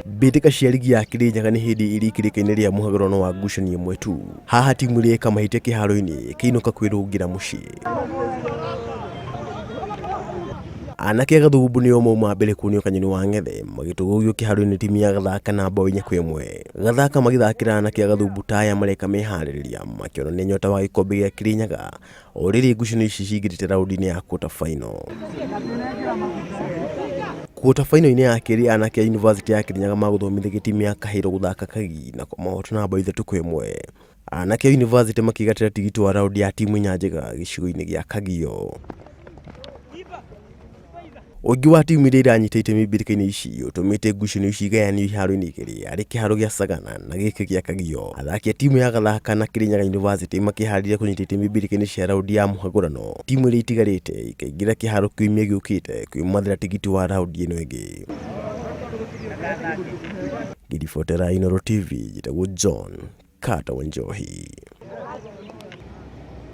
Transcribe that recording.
Mbĩtĩka cia rigi ya Kirinyaga nĩ hĩndĩ irikĩrĩkaine rĩa mũhagũrano wa ngucanio imwe tu. Haha timu ĩreka mahĩtia kĩharo-ini ĩkĩinũka kwĩrũngĩra mũciĩ. Anake a Gathaumbna nĩo mauma mbere kuonio kanyoni wa ng'ethe magĩtũgũgio kĩharo-ini timu ya Gathaka na mbao 4-1. Gathaka magĩthakĩra anake a Gathaumbna ta aya mareka meharĩrĩria makĩonania nyota wa gĩkombe gĩa Kirinyaga o rĩrĩ ngucanio ici cingĩrĩte raũndi-inĩ ya quarter final. Quarter final-inĩ ya kerĩ anake a University ya Kirinyaga magũthomithia timu ya Kahĩro gũthaka Kagi na mahoto na mbao 3-1. Anake a University makĩgatĩra tigiti wa raũndi ya timu nyanjĩga gĩcigo-inĩ gĩa Kagio. Ũngĩ wa timu iria iranyita itemi mbĩtĩka-inĩ ici ũtũmĩte ngucanio ici igayanio iharo-inĩ igĩrĩ arĩ kĩharo gĩa Sagana na gĩkĩ gĩa Kagio. Athaki a timu ya Gathaka na Kirinyaga University makĩharĩria kũnyita itemi mbĩtĩka-inĩ cia raũndi ya mũhagũrano. Timu iria itigarĩte ikaingĩra kĩharo kiumia gĩũkĩte kwĩmathĩra tigiti wa raũndi ĩno ĩngĩ. Ngĩribotera Inooro TV njĩtagwo John Kata Wanjohi.